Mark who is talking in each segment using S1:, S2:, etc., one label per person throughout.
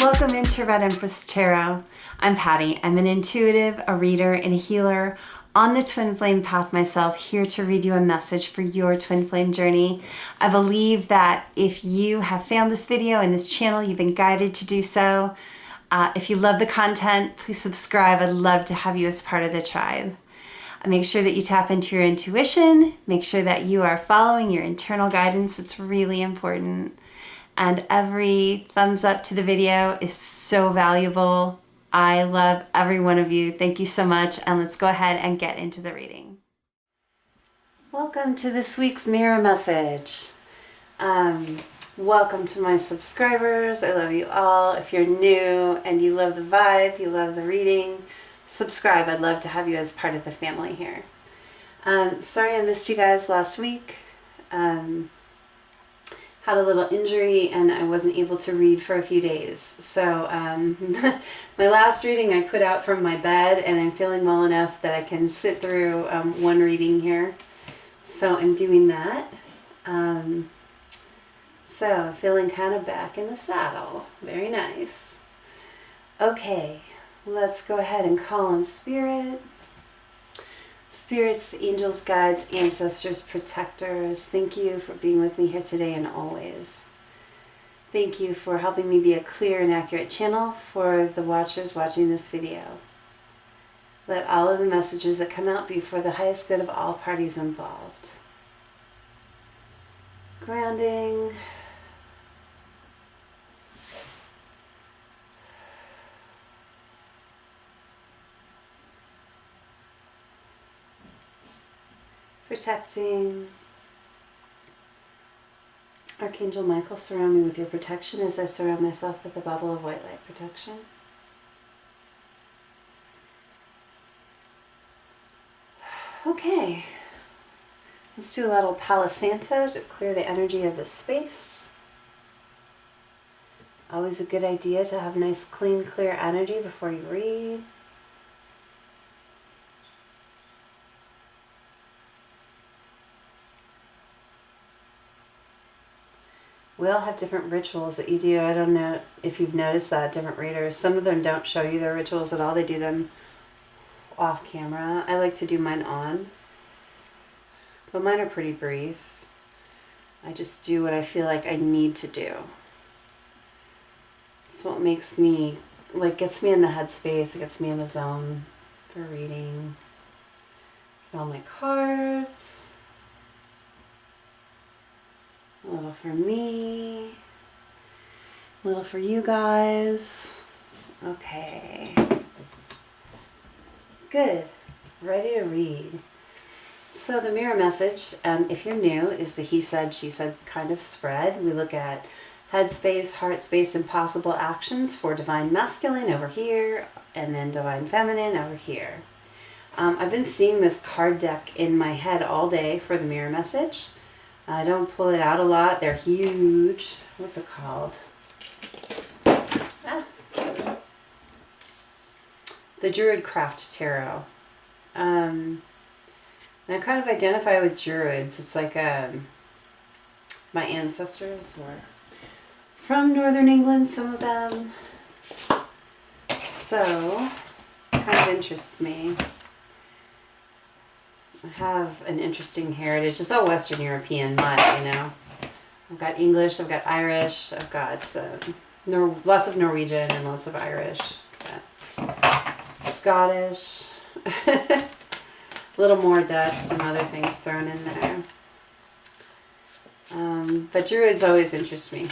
S1: Welcome into Red Empress Tarot. I'm Patty. I'm an intuitive, a reader, and a healer on the twin flame path myself, here to read you a message for your twin flame journey. I believe that if you have found this video and this channel, you've been guided to do so. If you love the content, please subscribe. I'd love to have you as part of the tribe. Make sure that you tap into your intuition. Make sure that you are following your internal guidance. It's really important. And every thumbs up to the video is so valuable. I love every one of you. Thank you so much. And let's go ahead and get into the reading. Welcome to this week's mirror message. Welcome to my subscribers. I love you all. If you're new and you love the vibe, you love the reading, subscribe. I'd love to have you as part of the family here. Sorry I missed you guys last week. Had a little injury and I wasn't able to read for a few days. So my last reading I put out from my bed, and I'm feeling well enough that I can sit through one reading here. So I'm doing that. So feeling kind of back in the saddle. Very nice. Okay, let's go ahead and call on Spirit. Spirits, angels, guides, ancestors, protectors, thank you for being with me here today and always. Thank you for helping me be a clear and accurate channel for the watchers watching this video. Let all of the messages that come out be for the highest good of all parties involved. Grounding. Protecting. Archangel Michael, surround me with your protection as I surround myself with a bubble of white light protection. Okay, let's do a little Palo Santo to clear the energy of the space. Always a good idea to have nice, clean, clear energy before you read. We all have different rituals that you do. I don't know if you've noticed that, different readers. Some of them don't show you their rituals at all. They do them off camera. I like to do mine on. But mine are pretty brief. I just do what I feel like I need to do. It's what makes me, gets me in the headspace. It gets me in the zone for reading. Get all my cards. A little for me, a little for you guys. Okay. Good. Ready to read. So the mirror message, if you're new, is the he said, she said kind of spread. We look at head space, heart space, and possible actions for divine masculine over here, and then divine feminine over here. I've been seeing this card deck in my head all day for the mirror message. I don't pull it out a lot. They're huge. What's it called? The Druid Craft Tarot. And I kind of identify with Druids. It's like my ancestors were from Northern England, some of them. So, it kind of interests me. I have an interesting heritage. It's all Western European, but, you know. I've got English, I've got Irish, I've got lots of Norwegian and lots of Irish. Scottish. A little more Dutch, some other things thrown in there. But Druids always interest me.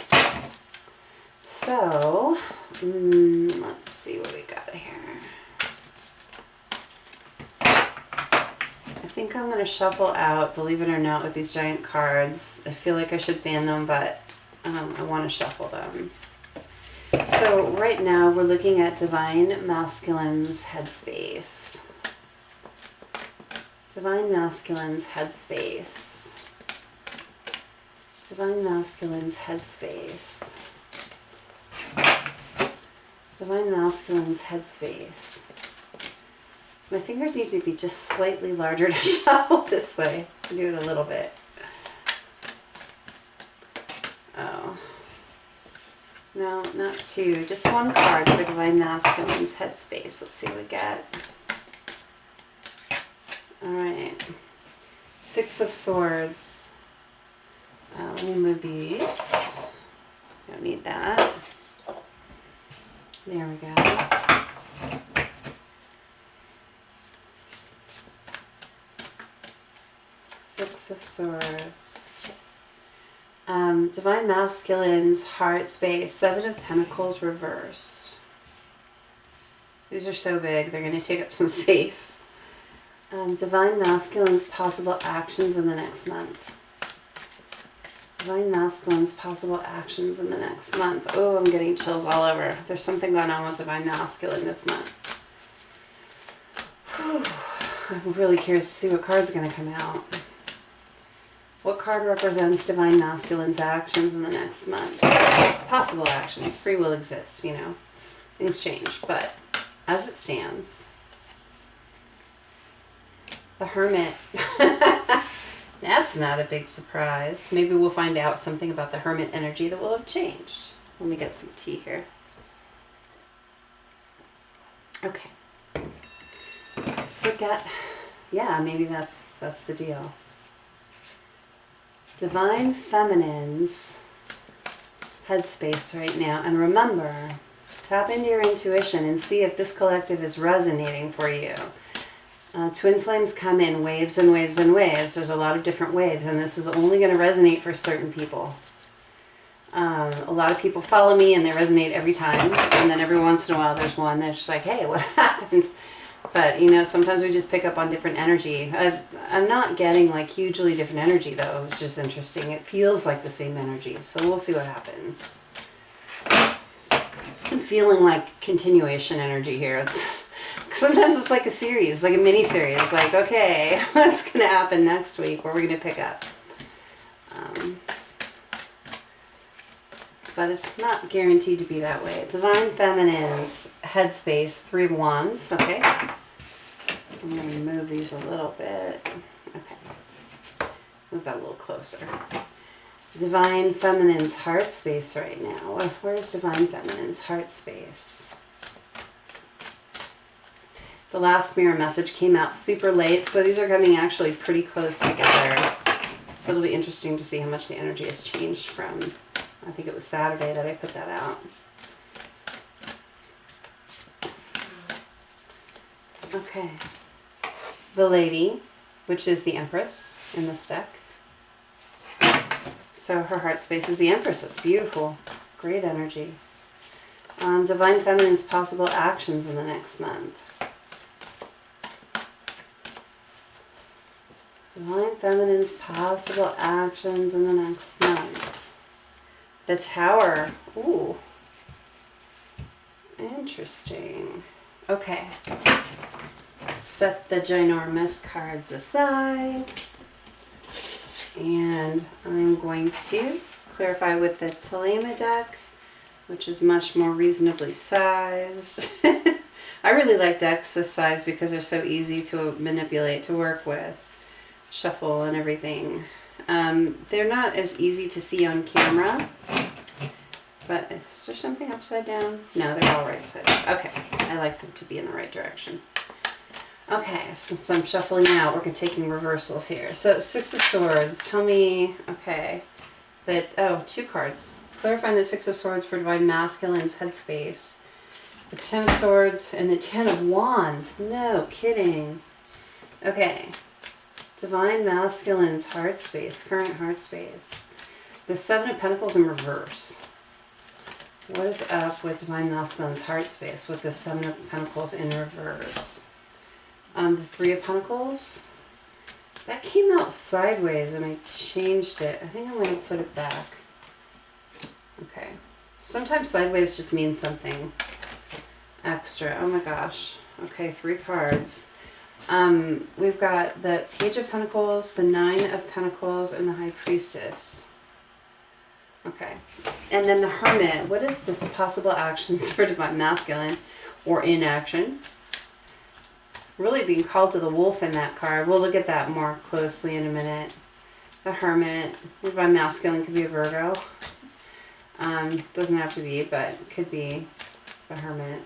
S1: So, let's see what we got here. I think I'm going to shuffle out, believe it or not, with these giant cards. I feel like I should fan them, but I want to shuffle them. So right now we're looking at Divine Masculine's headspace. Divine Masculine's headspace. Divine Masculine's headspace. Divine Masculine's headspace. My fingers need to be just slightly larger to shuffle this way. I'll do it a little bit. Oh. No, not two. Just one card for Divine Masculine's headspace. Let's see what we get. Alright. Six of Swords. Let me move these. Don't need that. There we go. Six of Swords. Divine Masculine's heart space. Seven of Pentacles reversed. These are so big, they're going to take up some space. Divine Masculine's possible actions in the next month. Divine Masculine's possible actions in the next month. Oh, I'm getting chills all over. There's something going on with Divine Masculine this month. Whew. I'm really curious to see what card's going to come out. What card represents Divine Masculine's actions in the next month? Possible actions. Free will exists, you know. Things change. But as it stands, the Hermit. That's not a big surprise. Maybe we'll find out something about the Hermit energy that will have changed. Let me get some tea here. Okay. Let's look at, yeah, maybe that's the deal. Divine Feminine's headspace right now. And remember, tap into your intuition and see if this collective is resonating for you. Twin flames come in waves and waves and waves. There's a lot of different waves, and this is only going to resonate for certain people. A lot of people follow me and they resonate every time, and then every once in a while there's one that's just like, hey, what happened? But, you know, sometimes we just pick up on different energy. I'm not getting, like, hugely different energy, though. It's just interesting. It feels like the same energy, so we'll see what happens. I'm feeling like continuation energy here. Sometimes it's like a series, like a mini-series. Like, okay, what's going to happen next week? Where are we going to pick up? But it's not guaranteed to be that way. Divine Feminine's headspace, Three of Wands. Okay. I'm going to move these a little bit. Okay. Move that a little closer. Divine Feminine's heart space right now. Where's Divine Feminine's heart space? The last mirror message came out super late, so these are coming actually pretty close together. So it'll be interesting to see how much the energy has changed from, I think it was Saturday that I put that out. Okay. The Lady, which is the Empress in this deck. So her heart space is the Empress. That's beautiful. Great energy. Divine Feminine's possible actions in the next month. Divine Feminine's possible actions in the next month. The Tower. Ooh. Interesting. Okay. Set the ginormous cards aside. And I'm going to clarify with the Telema deck, which is much more reasonably sized. I really like decks this size because they're so easy to manipulate, to work with, shuffle and everything. They're not as easy to see on camera, but is there something upside down? No, they're all right side up. Okay, I like them to be in the right direction. Okay, since I'm shuffling out, we're taking reversals here. So Six of Swords, tell me, okay, that, oh, two cards. Clarifying the Six of Swords for Divine Masculine's headspace. The Ten of Swords and the Ten of Wands. No kidding. Okay. Divine Masculine's heart space, current heart space. The Seven of Pentacles in reverse. What is up with Divine Masculine's heart space with the Seven of Pentacles in reverse? The Three of Pentacles. That came out sideways and I changed it. I think I'm going to put it back. Okay. Sometimes sideways just means something extra. Oh my gosh. Okay, three cards. We've got the Page of Pentacles, the Nine of Pentacles, and the High Priestess. Okay. And then the Hermit. What is this possible actions for Divine Masculine or inaction? Really being called to the wolf in that card. We'll look at that more closely in a minute. The Hermit. Divine Masculine could be a Virgo. Doesn't have to be, but could be the Hermit.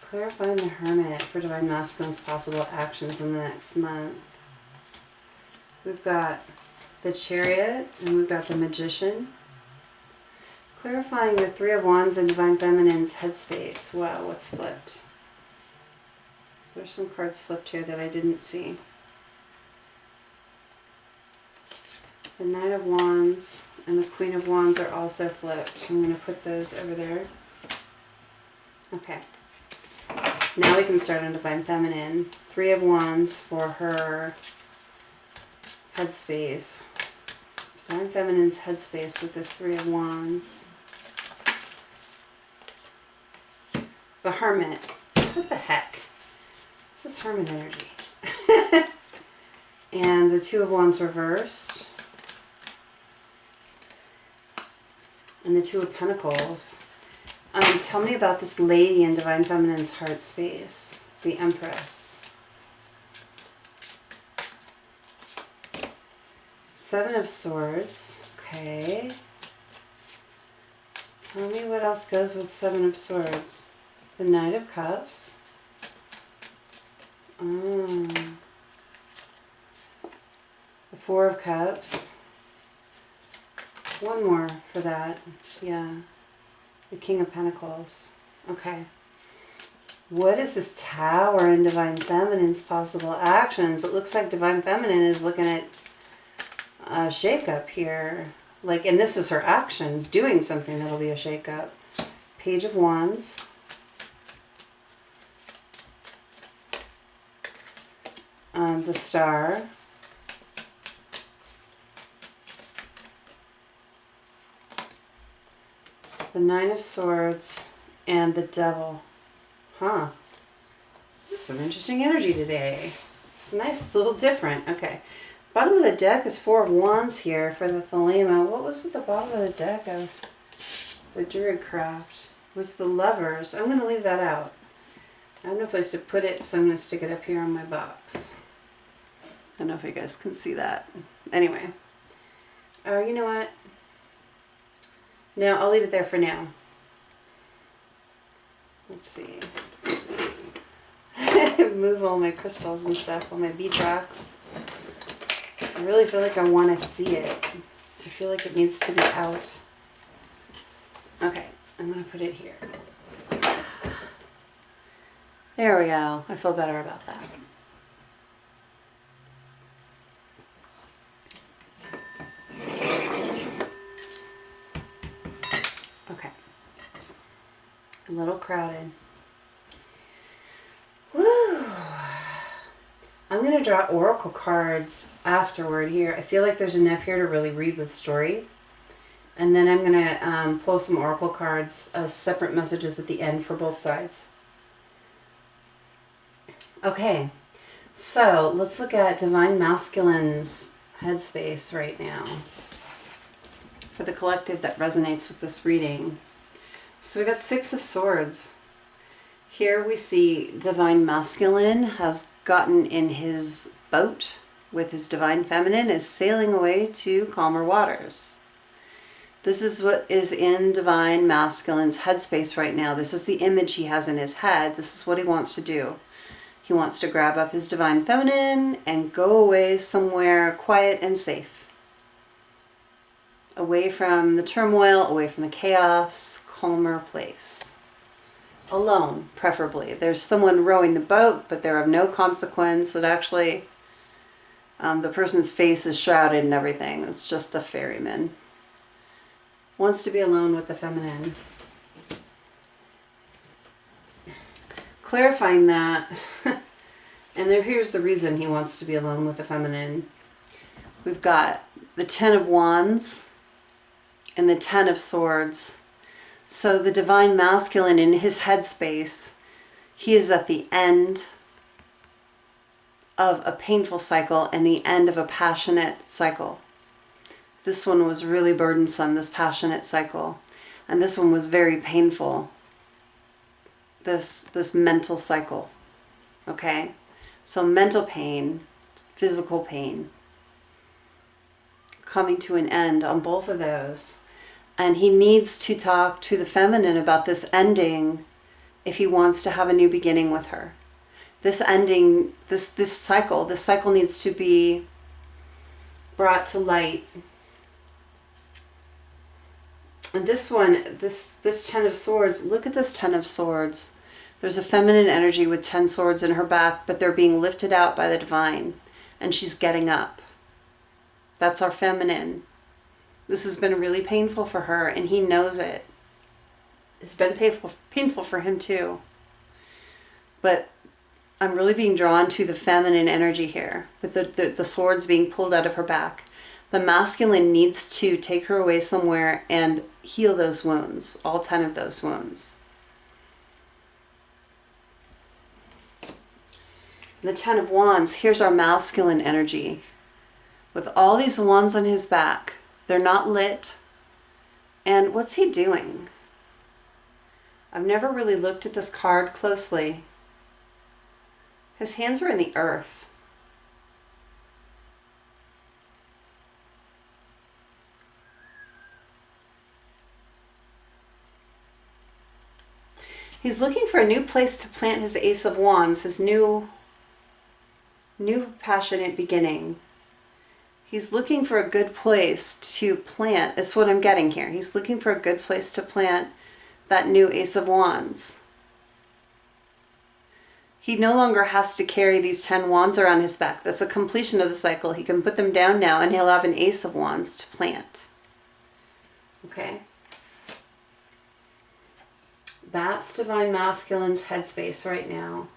S1: Clarifying the Hermit for Divine Masculine's possible actions in the next month. We've got the Chariot and we've got the Magician. Clarifying the Three of Wands and Divine Feminine's headspace. Wow, what's flipped? There's some cards flipped here that I didn't see. The Knight of Wands and the Queen of Wands are also flipped. I'm going to put those over there. Okay. Now we can start on Divine Feminine. Three of Wands for her headspace. Divine Feminine's headspace with this Three of Wands. The Hermit. What the heck? This is Hermit energy. And the Two of Wands reversed. And the Two of Pentacles. Tell me about this lady in Divine Feminine's heart space. The Empress. Seven of Swords. Okay. Tell me what else goes with Seven of Swords. The Knight of Cups. The Four of Cups. One more for that. Yeah. The King of Pentacles. Okay. What is this Tower in Divine Feminine's possible actions? It looks like Divine Feminine is looking at a shakeup here. Like, and this is her actions, doing something that'll be a shakeup. Page of Wands. The Star. The Nine of Swords and the Devil. Huh. This is some interesting energy today. It's nice. It's a little different. Okay. Bottom of the deck is Four of Wands here for the Thelema. What was at the bottom of the deck of the Druid Craft? Was the Lovers. I'm going to leave that out. I have no place to put it, so I'm going to stick it up here on my box. I don't know if you guys can see that. Anyway. You know what? No, I'll leave it there for now. Let's see. Move all my crystals and stuff, all my beadrocks. I really feel like I want to see it. I feel like it needs to be out. Okay, I'm going to put it here. There we go. I feel better about that. Okay. A little crowded. Woo! I'm going to draw oracle cards afterward here. I feel like there's enough here to really read with story. And then I'm going to pull some oracle cards as separate messages at the end for both sides. Okay, so let's look at Divine Masculine's headspace right now for the collective that resonates with this reading. So we got Six of Swords. Here we see Divine Masculine has gotten in his boat with his Divine Feminine, is sailing away to calmer waters. This is what is in Divine Masculine's headspace right now. This is the image he has in his head. This is what he wants to do. He wants to grab up his Divine Feminine and go away somewhere quiet and safe. Away from the turmoil, away from the chaos, calmer place. Alone, preferably. There's someone rowing the boat, but they're of no consequence. It actually, the person's face is shrouded and everything. It's just a ferryman. Wants to be alone with the feminine. Clarifying that, and here's the reason he wants to be alone with the feminine. We've got the Ten of Wands and the Ten of Swords. So the Divine Masculine in his headspace, he is at the end of a painful cycle and the end of a passionate cycle. This one was really burdensome, this passionate cycle. And this one was very painful. this mental cycle. Okay? So mental pain, physical pain, coming to an end on both of those. And he needs to talk to the feminine about this ending if he wants to have a new beginning with her. This ending, this cycle needs to be brought to light. And this one, this 10 of Swords, look at this 10 of Swords. There's a feminine energy with 10 swords in her back, but they're being lifted out by the divine. And she's getting up. That's our feminine. This has been really painful for her, and he knows it. It's been painful for him too. But I'm really being drawn to the feminine energy here, with the swords being pulled out of her back. The masculine needs to take her away somewhere and heal those wounds, all 10 of those wounds. The 10 of Wands, here's our masculine energy. With all these wands on his back, they're not lit. And what's he doing? I've never really looked at this card closely. His hands are in the earth. He's looking for a new place to plant his Ace of Wands, his new passionate beginning. He's looking for a good place to plant. That's what I'm getting here. He's looking for a good place to plant that new Ace of Wands. He no longer has to carry these 10 wands around his back. That's a completion of the cycle. He can put them down now and he'll have an Ace of Wands to plant. Okay. That's Divine Masculine's headspace right now.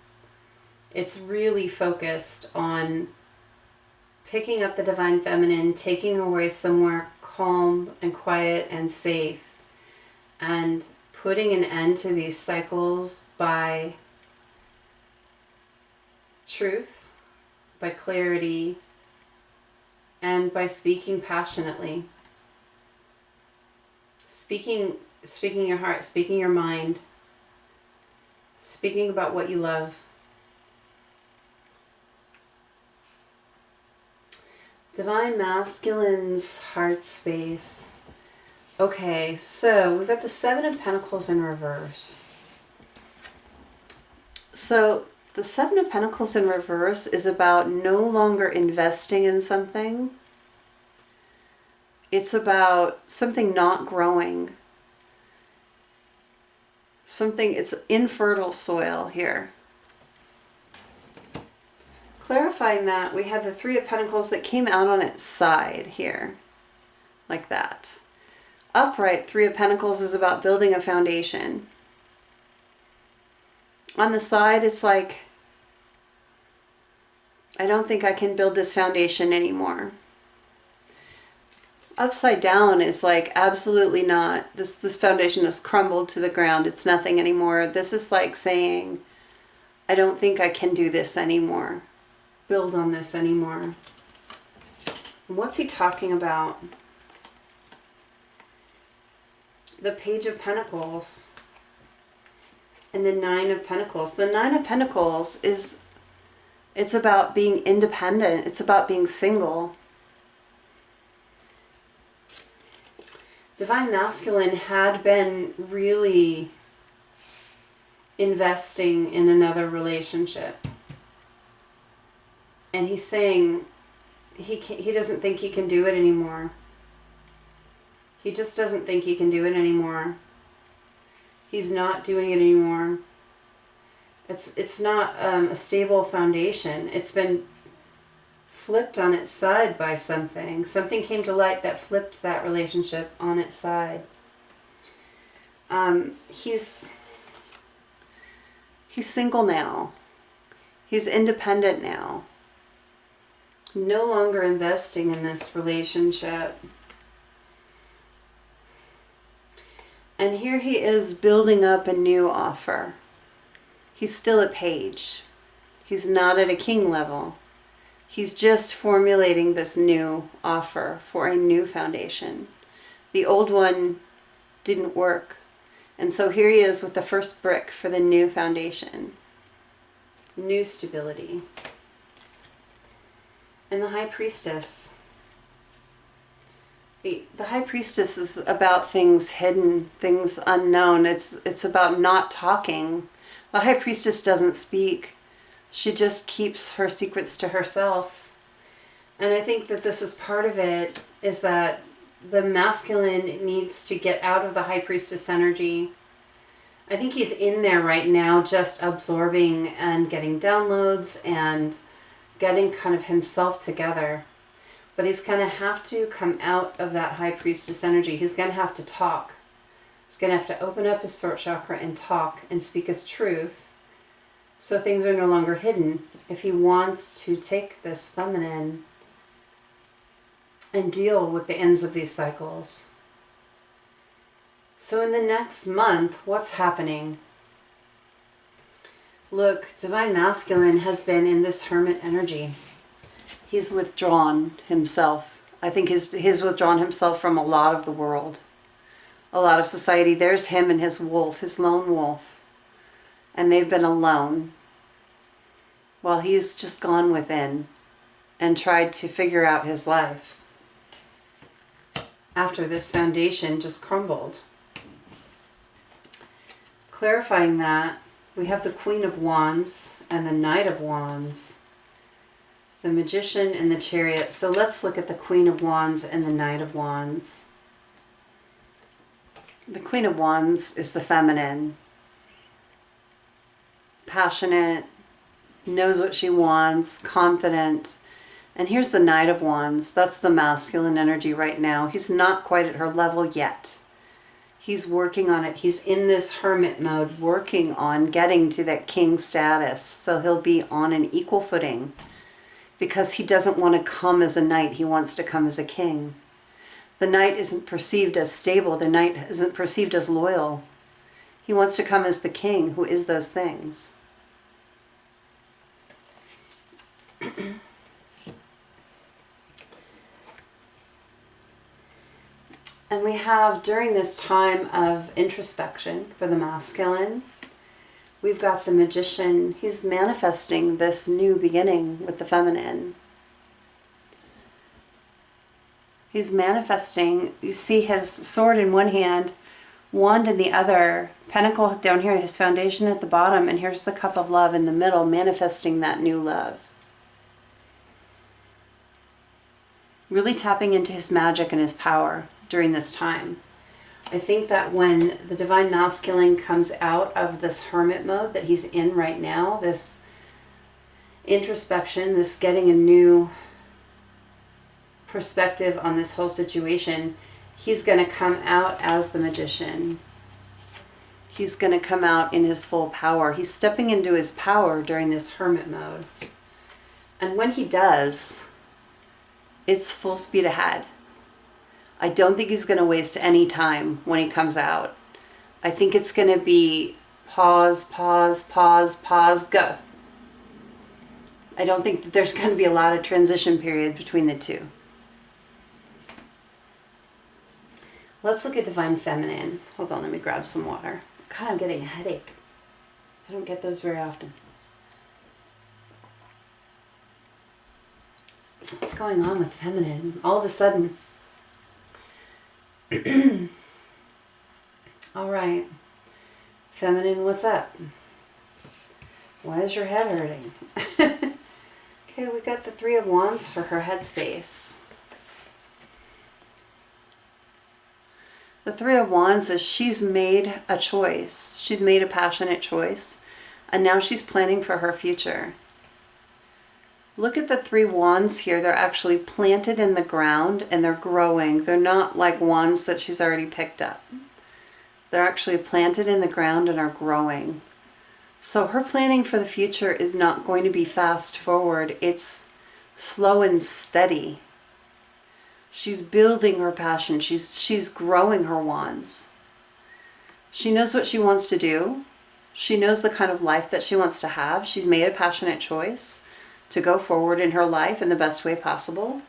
S1: It's really focused on picking up the Divine Feminine, taking her away somewhere calm and quiet and safe, and putting an end to these cycles by truth, by clarity, and by speaking passionately. Speaking your heart, speaking your mind, speaking about what you love. Divine Masculine's heart space. Okay, so we've got the 7 of Pentacles in reverse. So the 7 of Pentacles in reverse is about no longer investing in something. It's about something not growing. It's infertile soil here. Clarifying that, we have the 3 of Pentacles that came out on its side here, like that. Upright 3 of Pentacles is about building a foundation. On the side, it's like, I don't think I can build this foundation anymore. Upside down is like, absolutely not. This foundation has crumbled to the ground. It's nothing anymore. This is like saying, I don't think I can do this anymore. Build on this anymore. What's he talking about? The Page of Pentacles and the 9 of Pentacles. The 9 of Pentacles it's about being independent. It's about being single. Divine Masculine had been really investing in another relationship. And he's saying he doesn't think he can do it anymore. He just doesn't think he can do it anymore. He's not doing it anymore. It's not a stable foundation. It's been flipped on its side by something. Something came to light that flipped that relationship on its side. He's single now. He's independent now. No longer investing in this relationship. And here he is building up a new offer. He's still a page. He's not at a king level. He's just formulating this new offer for a new foundation. The old one didn't work. And so here he is with the first brick for the new foundation. New stability. And the High Priestess. The High Priestess is about things hidden, things unknown. It's about not talking. The High Priestess doesn't speak. She just keeps her secrets to herself. And I think that this is part of it, is that the masculine needs to get out of the High Priestess energy. I think he's in there right now just absorbing and getting downloads and getting kind of himself together. But he's going to have to come out of that High Priestess energy. He's going to have to talk. He's going to have to open up his throat chakra and talk and speak his truth. So things are no longer hidden. If he wants to take this feminine and deal with the ends of these cycles. So in the next month, what's happening? Look, Divine Masculine has been in this hermit energy. He's withdrawn himself. I think he's withdrawn himself from a lot of the world. A lot of society. There's him and his wolf, his lone wolf. And they've been alone. While he's just gone within and tried to figure out his life. After this foundation just crumbled. Clarifying that, we have the Queen of Wands and the Knight of Wands. The Magician and the Chariot. So let's look at the Queen of Wands and the Knight of Wands. The Queen of Wands is the feminine. Passionate, knows what she wants, confident. And here's the Knight of Wands. That's the masculine energy right now. He's not quite at her level yet. He's working on it. He's in this hermit mode, working on getting to that king status. So he'll be on an equal footing because he doesn't want to come as a knight. He wants to come as a king. The knight isn't perceived as stable. The knight isn't perceived as loyal. He wants to come as the king who is those things. And we have, during this time of introspection for the masculine, we've got the Magician. He's manifesting this new beginning with the feminine. He's manifesting, you see his sword in one hand, wand in the other, pentacle down here, his foundation at the bottom, and here's the cup of love in the middle, manifesting that new love. Really tapping into his magic and his power during this time. I think that when the Divine Masculine comes out of this hermit mode that he's in right now, this introspection, this getting a new perspective on this whole situation, he's going to come out as the Magician. He's going to come out in his full power. He's stepping into his power during this hermit mode. And when he does, it's full speed ahead. I don't think he's going to waste any time when he comes out. I think it's going to be pause, pause, pause, pause, go. I don't think that there's going to be a lot of transition period between the two. Let's look at Divine Feminine. Hold on, let me grab some water. God, I'm getting a headache. I don't get those very often. What's going on with feminine? All of a sudden. All right. Feminine, what's up? Why is your head hurting? Okay, we got the Three of Wands for her headspace. The Three of Wands is she's made a choice. She's made a passionate choice. And now she's planning for her future. Look at the Three Wands here. They're actually planted in the ground and they're growing. They're not like wands that she's already picked up. They're actually planted in the ground and are growing. So her planning for the future is not going to be fast forward. It's slow and steady. She's building her passion. She's growing her wands. She knows what she wants to do. She knows the kind of life that she wants to have. She's made a passionate choice to go forward in her life in the best way possible.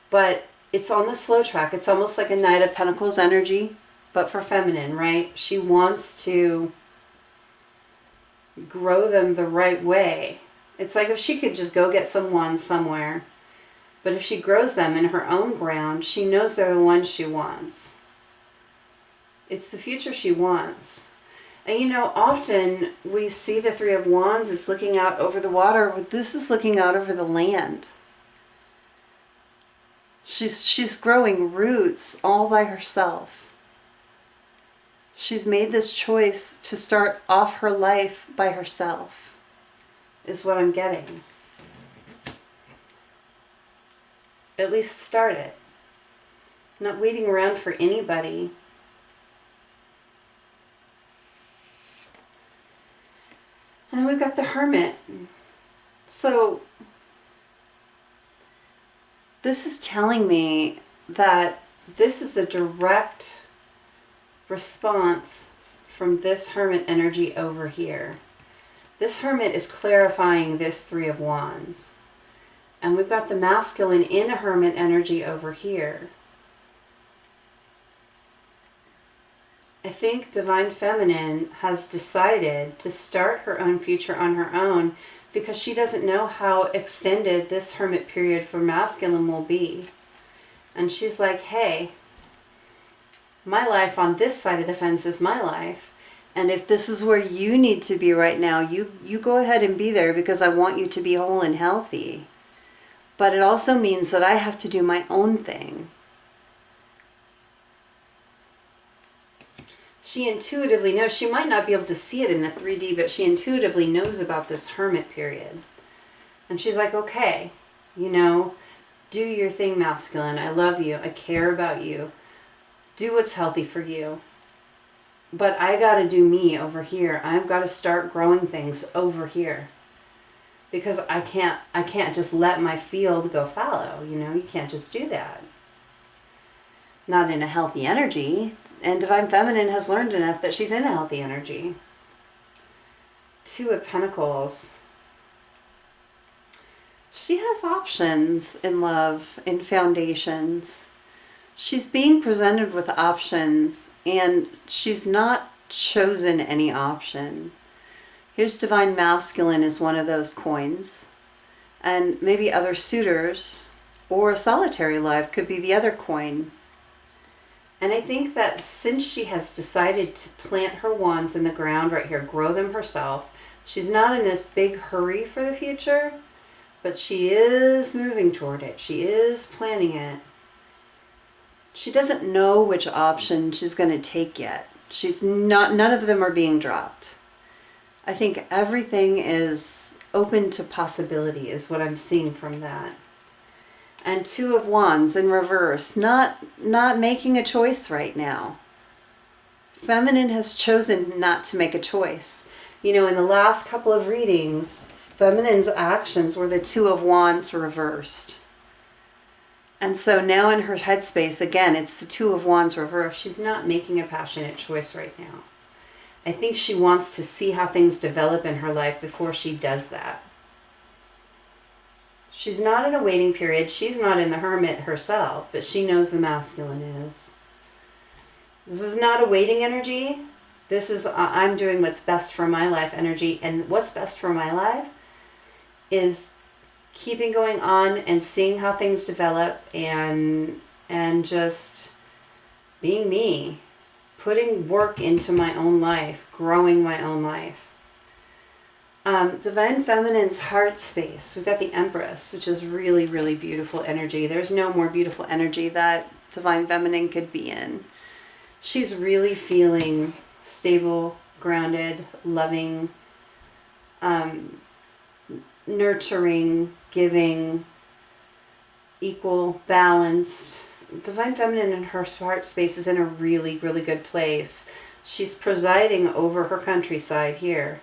S1: But it's on the slow track. It's almost like a Knight of Pentacles energy, but for feminine, right? She wants to grow them the right way. It's like if she could just go get some wands somewhere, but if she grows them in her own ground, she knows they're the ones she wants. It's the future she wants. And you know, often we see the Three of Wands, it's looking out over the water, but this is looking out over the land. She's growing roots all by herself. She's made this choice to start off her life by herself, is what I'm getting. At least start it. Not waiting around for anybody. And then we've got the Hermit. So this is telling me that this is a direct response from this Hermit energy over here. This Hermit is clarifying this Three of Wands. And we've got the masculine in a Hermit energy over here. I think Divine Feminine has decided to start her own future on her own because she doesn't know how extended this Hermit period for masculine will be. And she's like, hey, my life on this side of the fence is my life. And if this is where you need to be right now, you go ahead and be there because I want you to be whole and healthy. But it also means that I have to do my own thing. She intuitively knows, she might not be able to see it in the 3D, but she intuitively knows about this Hermit period. And she's like, okay, you know, do your thing, masculine. I love you. I care about you. Do what's healthy for you. But I got to do me over here. I've got to start growing things over here. Because I can't just let my field go fallow, you know, you can't just do that. Not in a healthy energy. And Divine Feminine has learned enough that she's in a healthy energy. Two of Pentacles. She has options in love, in foundations. She's being presented with options and she's not chosen any option. Here's Divine Masculine as one of those coins. And maybe other suitors or a solitary life could be the other coin. And I think that since she has decided to plant her wands in the ground right here, grow them herself, she's not in this big hurry for the future, but she is moving toward it. She is planning it. She doesn't know which option she's going to take yet. None of them are being dropped. I think everything is open to possibility is what I'm seeing from that. And Two of Wands in reverse, not making a choice right now. Feminine has chosen not to make a choice. You know, in the last couple of readings, Feminine's actions were the Two of Wands reversed. And so now in her headspace, again, it's the Two of Wands reversed. She's not making a passionate choice right now. I think she wants to see how things develop in her life before she does that. She's not in a waiting period. She's not in the Hermit herself, but she knows the masculine is. This is not a waiting energy. This is I'm doing what's best for my life energy. And what's best for my life is keeping going on and seeing how things develop and just being me. Putting work into my own life, growing my own life. Divine Feminine's heart space. We've got the Empress, which is really, really beautiful energy. There's no more beautiful energy that Divine Feminine could be in. She's really feeling stable, grounded, loving, nurturing, giving, equal, balanced. Divine Feminine in her heart space is in a really, really good place. She's presiding over her countryside here.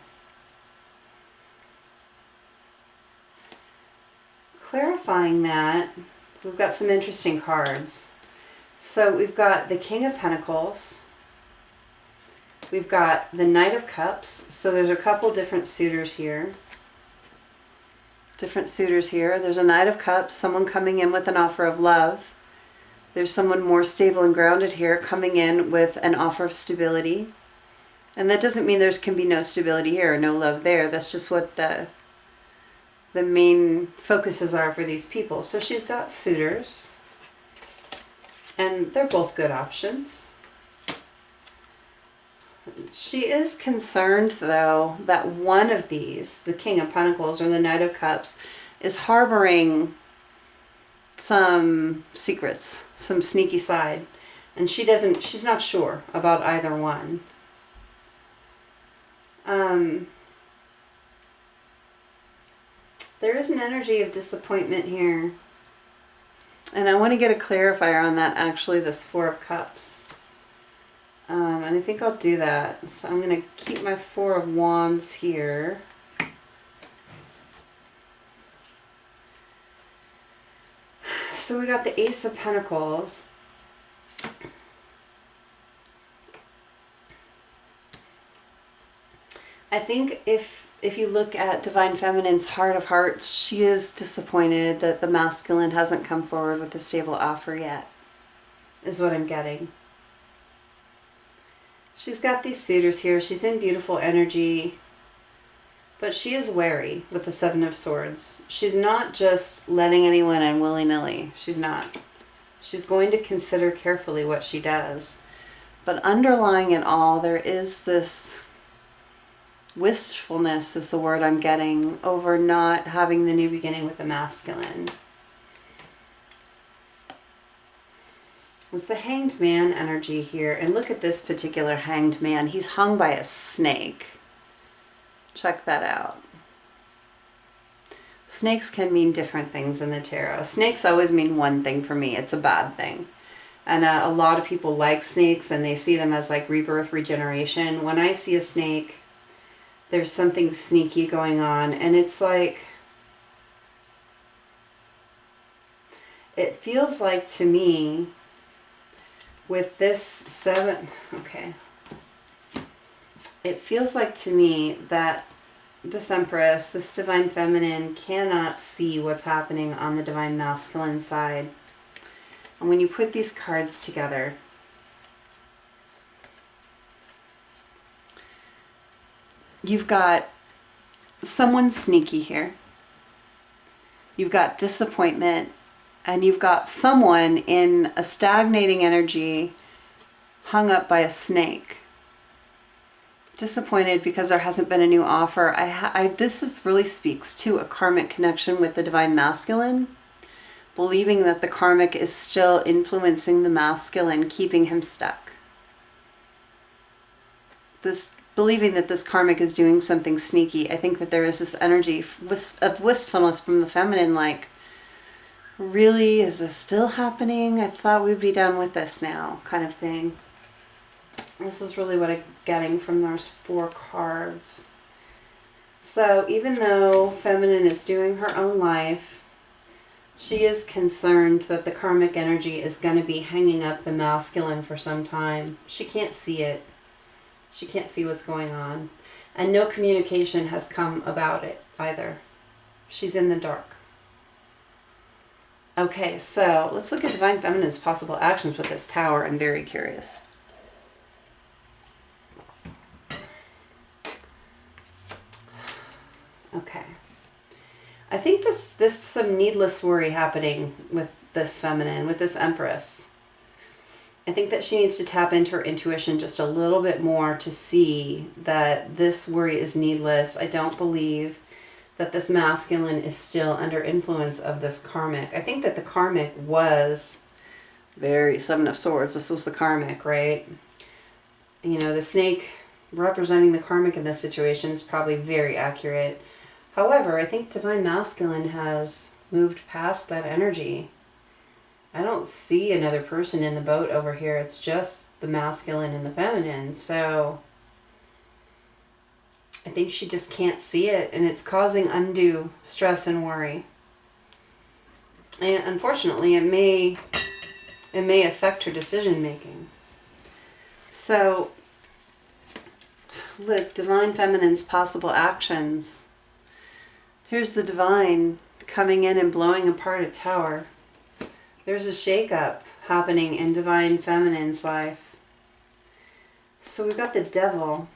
S1: Clarifying that, we've got some interesting cards. So we've got the King of Pentacles. We've got the Knight of Cups. So there's a couple different suitors here. There's a Knight of Cups, someone coming in with an offer of love. There's someone more stable and grounded here coming in with an offer of stability. And that doesn't mean there can be no stability here or no love there. That's just what the main focuses are for these people. So she's got suitors. And they're both good options. She is concerned, though, that one of these, the King of Pentacles or the Knight of Cups, is harboring some secrets, some sneaky side. And she's not sure about either one. There is an energy of disappointment here. And I want to get a clarifier on that, actually, this Four of Cups. And I think I'll do that. So I'm going to keep my Four of Wands here. So we got the Ace of Pentacles. I think if you look at Divine Feminine's heart of hearts, she is disappointed that the masculine hasn't come forward with a stable offer yet, is what I'm getting. She's got these suitors here. She's in beautiful energy, but she is wary with the Seven of Swords. She's not just letting anyone in willy-nilly. She's not. She's going to consider carefully what she does. But underlying it all, there is this wistfulness, is the word I'm getting, over not having the new beginning with the masculine. It's the Hanged Man energy here. And look at this particular Hanged Man. He's hung by a snake. Check that out. Snakes can mean different things in the tarot. Snakes always mean one thing for me. It's a bad thing. And a lot of people like snakes and they see them as like rebirth, regeneration. When I see a snake, there's something sneaky going on. And it's like, it feels like to me, with this it feels like to me that this Empress, this Divine Feminine, cannot see what's happening on the Divine Masculine side. And when you put these cards together, you've got someone sneaky here. You've got disappointment. And you've got someone in a stagnating energy hung up by a snake. Disappointed because there hasn't been a new offer. This really speaks to a karmic connection with the Divine Masculine. Believing that the karmic is still influencing the masculine, keeping him stuck. Believing that this karmic is doing something sneaky. I think that there is this energy of wistfulness from the feminine, like, really, is this still happening? I thought we'd be done with this now, kind of thing. This is really what I'm getting from those four cards. So even though feminine is doing her own life, she is concerned that the karmic energy is going to be hanging up the masculine for some time. She can't see it. She can't see what's going on. And no communication has come about it either. She's in the dark. Okay, so let's look at Divine Feminine's possible actions with this Tower. I'm very curious. Okay. I think there's some needless worry happening with this Feminine, with this Empress. I think that she needs to tap into her intuition just a little bit more to see that this worry is needless. I don't believe that this masculine is still under influence of this karmic. I think that the karmic was very Seven of Swords. This was the karmic, right? You know, the snake representing the karmic in this situation is probably very accurate. However, I think Divine Masculine has moved past that energy. I don't see another person in the boat over here. It's just the masculine and the feminine. So I think she just can't see it, and it's causing undue stress and worry. And unfortunately, it may affect her decision making. So, look, Divine Feminine's possible actions. Here's the Divine coming in and blowing apart a tower. There's a shakeup happening in Divine Feminine's life. So we've got the Devil.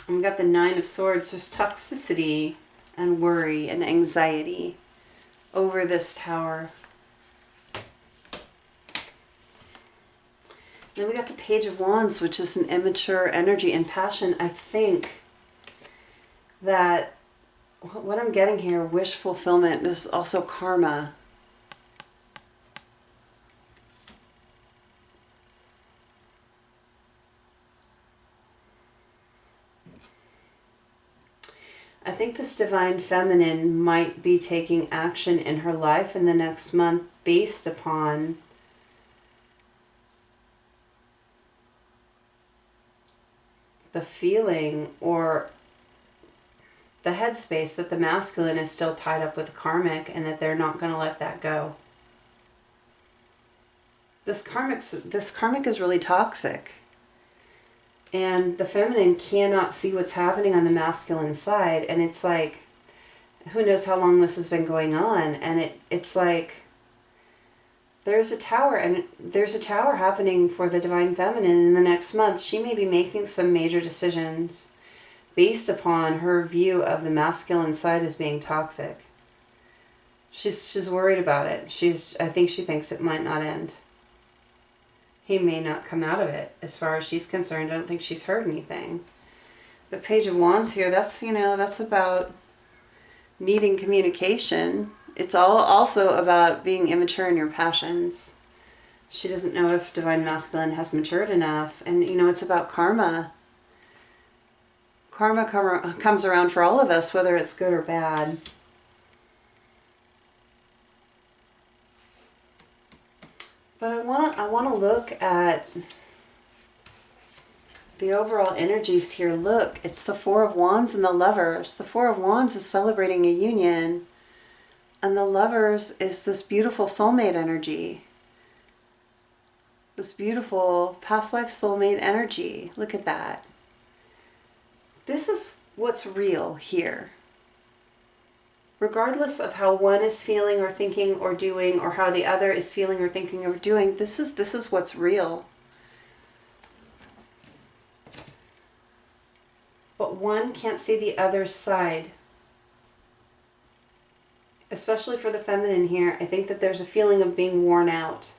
S1: And we've got the Nine of Swords. There's toxicity and worry and anxiety over this Tower. Then we got the Page of Wands, which is an immature energy and passion. I think that what I'm getting here, wish fulfillment, is also karma. I think this Divine Feminine might be taking action in her life in the next month based upon the feeling or the headspace that the masculine is still tied up with karmic and that they're not going to let that go. This karmic is really toxic. And the feminine cannot see what's happening on the masculine side. And it's like, who knows how long this has been going on. And it's like, there's a tower, and there's a tower happening for the Divine Feminine in the next month. She may be making some major decisions based upon her view of the masculine side as being toxic. She's worried about it. I think she thinks it might not end. He may not come out of it. As far as she's concerned, I don't think she's heard anything. The Page of Wands here, that's about needing communication. It's also about being immature in your passions. She doesn't know if Divine Masculine has matured enough. And, it's about karma. Karma comes around for all of us, whether it's good or bad. But I want to look at the overall energies here. Look, it's the Four of Wands and the Lovers. The Four of Wands is celebrating a union. And the Lovers is this beautiful soulmate energy. This beautiful past life soulmate energy. Look at that. This is what's real here. Regardless of how one is feeling or thinking or doing, or how the other is feeling or thinking or doing, this is what's real. But one can't see the other side. Especially for the feminine here, I think that there's a feeling of being worn out,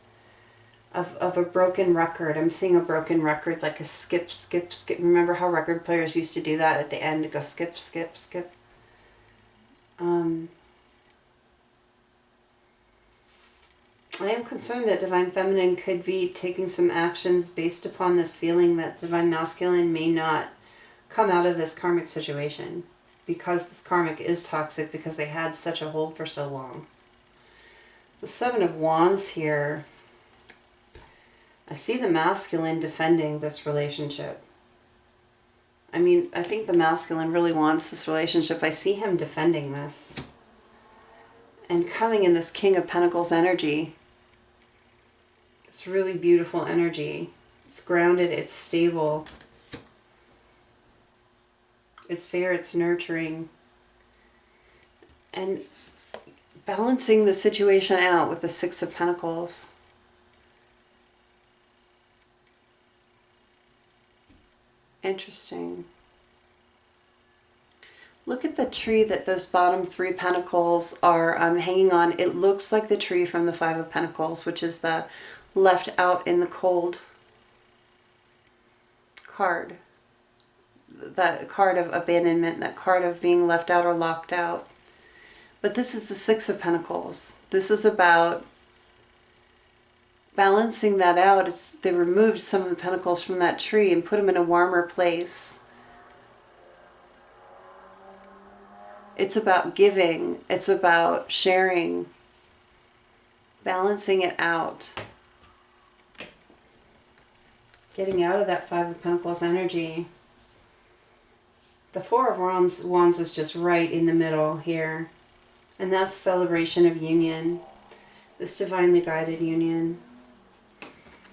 S1: of a broken record. I'm seeing a broken record, like a skip, skip, skip. Remember how record players used to do that at the end, to go skip, skip, skip? I am concerned that Divine Feminine could be taking some actions based upon this feeling that Divine Masculine may not come out of this karmic situation. Because this karmic is toxic, because they had such a hold for so long. The Seven of Wands here. I see the masculine defending this relationship. I mean, I think the masculine really wants this relationship. I see him defending this. And coming in this King of Pentacles energy. It's really beautiful energy. It's grounded, it's stable. It's fair, it's nurturing. And balancing the situation out with the Six of Pentacles. Interesting. Look at the tree that those bottom three pentacles are hanging on. It looks like the tree from the Five of Pentacles, which is the left out in the cold card. That card of abandonment, that card of being left out or locked out. But this is the Six of Pentacles. This is about balancing that out. They removed some of the pentacles from that tree and put them in a warmer place. It's about giving. It's about sharing. Balancing it out. Getting out of that Five of Pentacles energy. The Four of Wands is just right in the middle here. And that's celebration of union. This divinely guided union.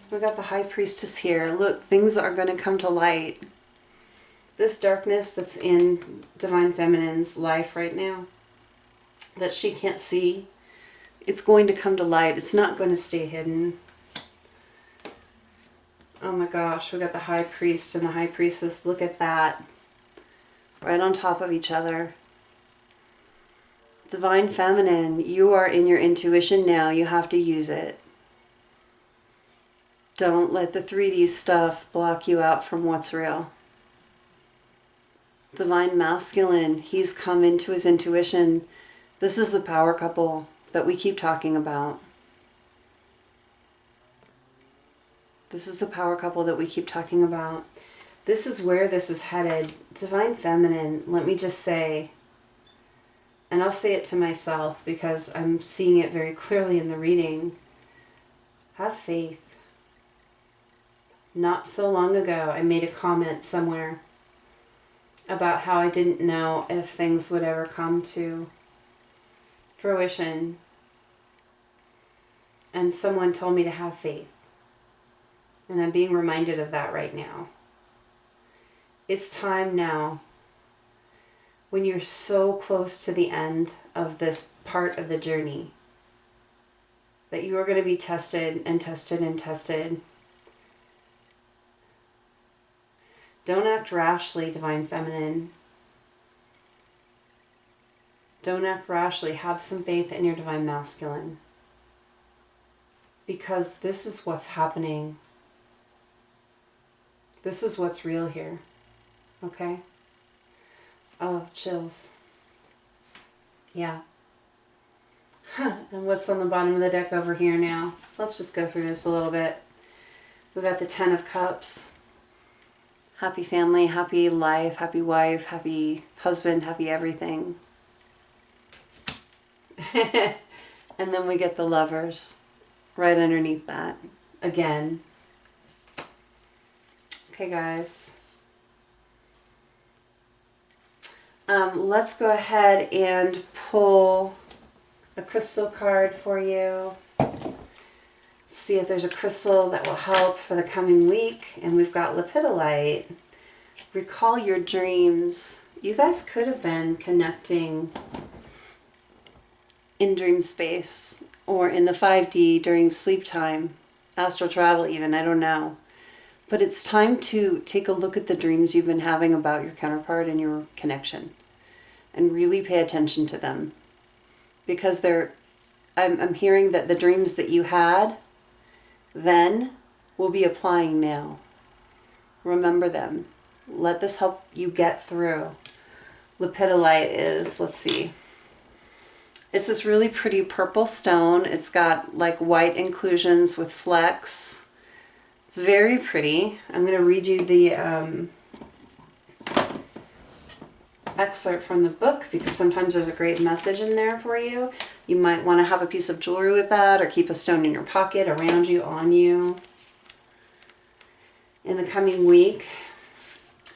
S1: We've got the High Priestess here. Look, things are going to come to light. This darkness that's in Divine Feminine's life right now, that she can't see, It's going to come to light. It's not going to stay hidden. Oh my gosh, we got the High Priest and the High Priestess. Look at that. Right on top of each other. Divine Feminine, you are in your intuition now. You have to use it. Don't let the 3D stuff block you out from what's real. Divine Masculine, he's come into his intuition. This is the power couple that we keep talking about. This is the power couple that we keep talking about. This is where this is headed. Divine Feminine, let me just say, and I'll say it to myself because I'm seeing it very clearly in the reading. Have faith. Not so long ago, I made a comment somewhere about how I didn't know if things would ever come to fruition. And someone told me to have faith. And I'm being reminded of that right now. It's time now, when you're so close to the end of this part of the journey, that you are going to be tested and tested and tested. Don't act rashly, Divine Feminine. Don't act rashly. Have some faith in your Divine Masculine. Because this is what's happening. This is what's real here. Okay? Oh, chills. Yeah. And what's on the bottom of the deck over here now? Let's just go through this a little bit. We got the 10 of Cups. Happy family, happy life, happy wife, happy husband, happy everything. And then we get the Lovers right underneath that. Again. Okay, guys. Let's go ahead and pull a crystal card for you. See if there's a crystal that will help for the coming week. And we've got lepidolite. Recall your dreams. You guys could have been connecting in dream space or in the 5D during sleep time, astral travel even, I don't know. But it's time to take a look at the dreams you've been having about your counterpart and your connection and really pay attention to them. Because I'm hearing that the dreams that you had then will be applying now. Remember them. Let this help you get through. Lepidolite is, let's see. It's this really pretty purple stone. It's got like white inclusions with flecks. It's very pretty. I'm going to read you the excerpt from the book because sometimes there's a great message in there for you. You might want to have a piece of jewelry with that or keep a stone in your pocket, around you, on you. In the coming week,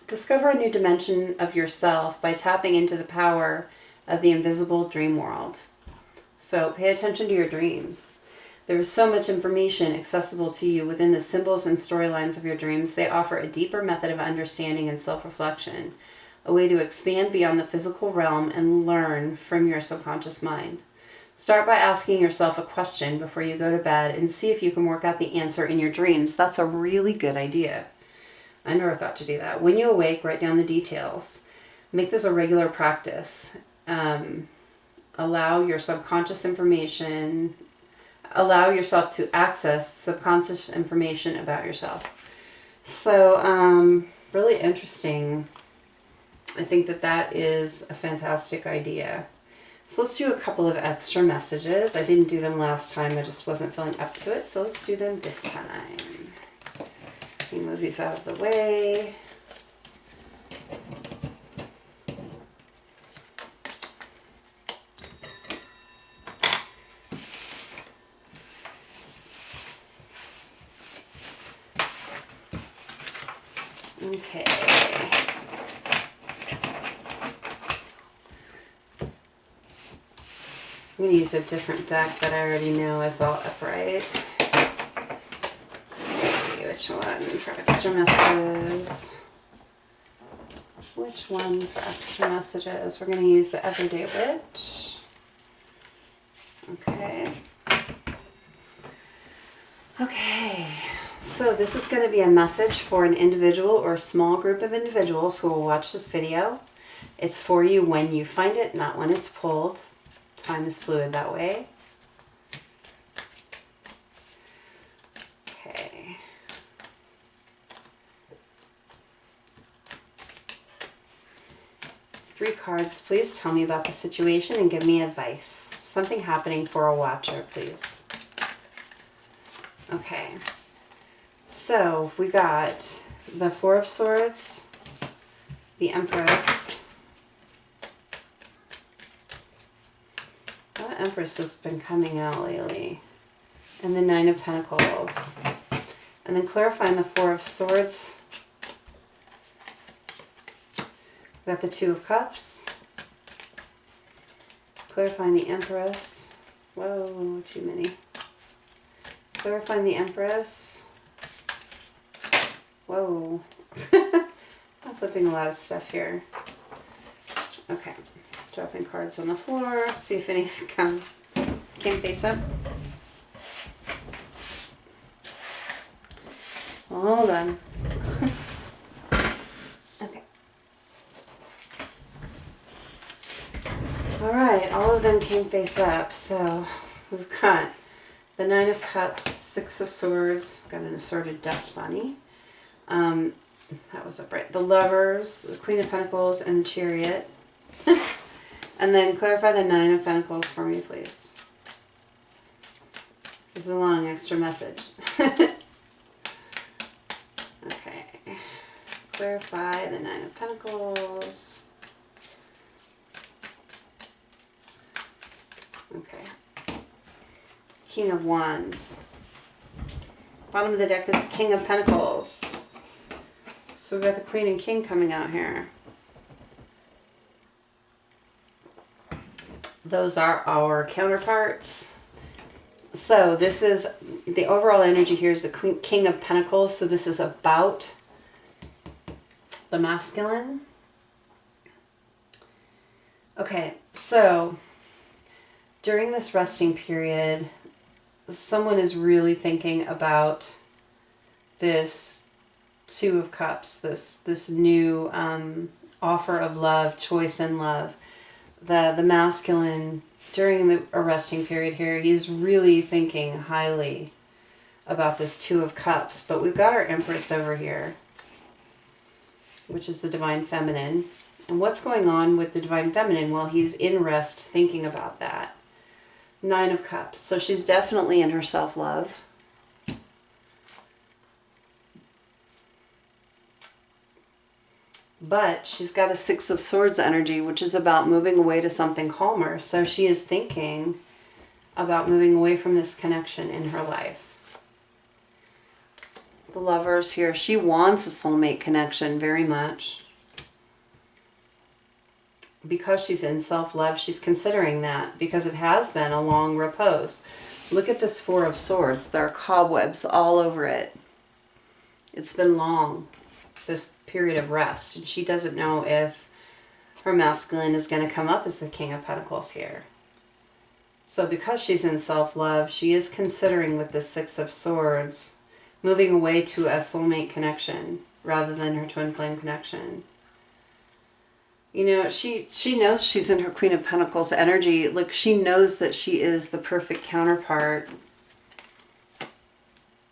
S1: discover a new dimension of yourself by tapping into the power of the invisible dream world. So pay attention to your dreams. There is so much information accessible to you within the symbols and storylines of your dreams. They offer a deeper method of understanding and self-reflection, a way to expand beyond the physical realm and learn from your subconscious mind. Start by asking yourself a question before you go to bed and see if you can work out the answer in your dreams. That's a really good idea. I never thought to do that. When you awake, write down the details. Make this a regular practice. Allow your subconscious information, allow yourself to access subconscious information about yourself. So, really interesting. I think that is a fantastic idea. So let's do a couple of extra messages. I didn't do them last time. I just wasn't feeling up to it. So let's do them this time. Let me move these out of the way. Okay. I'm going to use a different deck that I already know is all upright. Let's see which one for extra messages. Which one for extra messages? We're going to use the Everyday Witch. Okay. Okay. So this is going to be a message for an individual or a small group of individuals who will watch this video. It's for you when you find it, not when it's pulled. Time is fluid that way. Okay. Three cards. Please tell me about the situation and give me advice. Something happening for a watcher, please. Okay. So we got the Four of Swords, the Empress. A lot of Empress has been coming out lately. And the Nine of Pentacles. And then clarifying the Four of Swords. We got the Two of Cups. Clarifying the Empress. Whoa, too many. Clarifying the Empress. Whoa. I'm flipping a lot of stuff here. Okay. Dropping cards on the floor. See if any came face up. Hold on. Okay. Alright, all of them came face up. So we've got the Nine of Cups, Six of Swords, got an assorted dust bunny. That was upright. The Lovers, the Queen of Pentacles, and the Chariot. And then clarify the Nine of Pentacles for me, please. This is a long extra message. Okay. Clarify the Nine of Pentacles. Okay. King of Wands. Bottom of the deck is King of Pentacles. So we've got the Queen and King coming out here. Those are our counterparts. So this is, the overall energy here is the King of Pentacles. So this is about the masculine. Okay, so during this resting period, someone is really thinking about this Two of Cups, this new offer of love, choice in love. The masculine, during a resting period here, he's really thinking highly about this Two of Cups. But we've got our Empress over here, which is the Divine Feminine. And what's going on with the Divine Feminine? Well, he's in rest thinking about that. Nine of Cups. So she's definitely in her self-love. But she's got a Six of Swords energy, which is about moving away to something calmer. So she is thinking about moving away from this connection in her life. The Lovers here. She wants a soulmate connection very much. Because she's in self-love, she's considering that, because it has been a long repose. Look at this Four of Swords. There are cobwebs all over it. It's been long, this period of rest, and she doesn't know if her masculine is going to come up as the King of Pentacles here. So because she's in self-love, she is considering with the Six of Swords moving away to a soulmate connection rather than her twin flame connection. You know, she knows she's in her Queen of Pentacles energy. Like, she knows that she is the perfect counterpart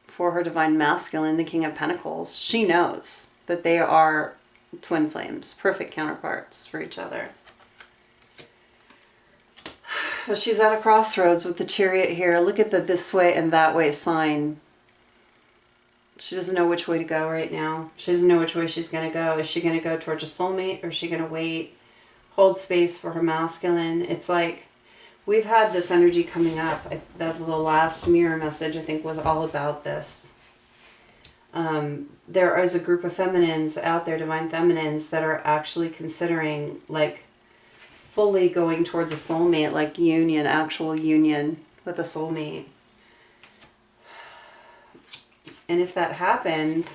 S1: for her divine masculine, the King of Pentacles. She knows that they are twin flames, perfect counterparts for each other. But she's at a crossroads with the Chariot here. Look at the this way and that way sign. She doesn't know which way to go right now. She doesn't know which way she's going to go. Is she going to go towards a soulmate, or is she going to wait, hold space for her masculine? It's like we've had this energy coming up. The last mirror message, I think, was all about this. There is a group of feminines out there, divine feminines, that are actually considering, like, fully going towards a soulmate, like union, actual union with a soulmate. And if that happened,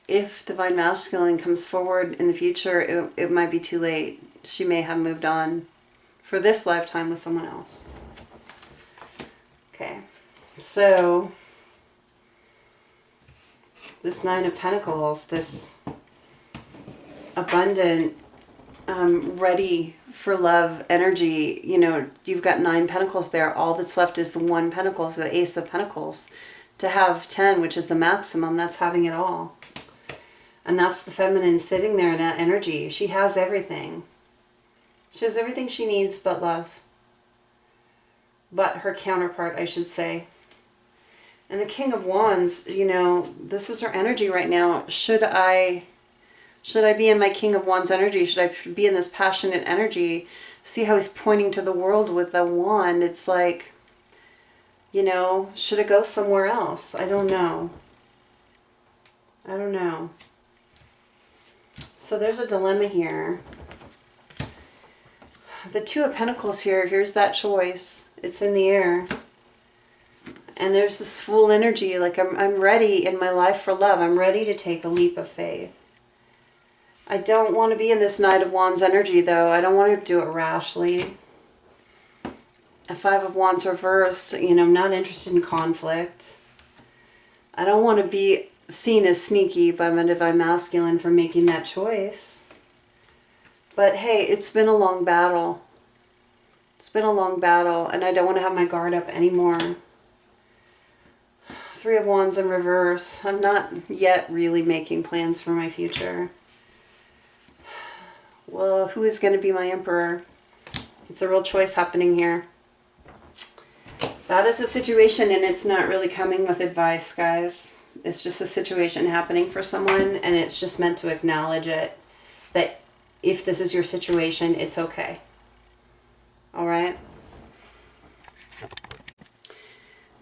S1: if divine masculine comes forward in the future, it might be too late. She may have moved on for this lifetime with someone else. Okay, so this Nine of Pentacles, this abundant, ready for love energy, you know, you've got 9 pentacles there. All that's left is the 1 pentacle, the Ace of Pentacles. To have 10, which is the maximum, that's having it all. And that's the feminine sitting there in that energy. She has everything. She has everything she needs but love. But her counterpart, I should say. And the King of Wands, you know, this is her energy right now. Should I be in my King of Wands energy? Should I be in this passionate energy? See how he's pointing to the world with the wand. It's like, you know, should it go somewhere else? I don't know. I don't know. So there's a dilemma here. The Two of Pentacles here, here's that choice. It's in the air. And there's this Fool energy, like I'm ready in my life for love. I'm ready to take a leap of faith. I don't want to be in this Knight of Wands energy, though. I don't want to do it rashly. A Five of Wands reversed, you know, I'm not interested in conflict. I don't want to be seen as sneaky by my Divine Masculine for making that choice. But hey, it's been a long battle. It's been a long battle, and I don't want to have my guard up anymore. Three of Wands in reverse. I'm not yet really making plans for my future. Well, who is going to be my Emperor? It's a real choice happening here. That is a situation, and it's not really coming with advice, guys. It's just a situation happening for someone, and it's just meant to acknowledge it. That if this is your situation, it's okay. All right?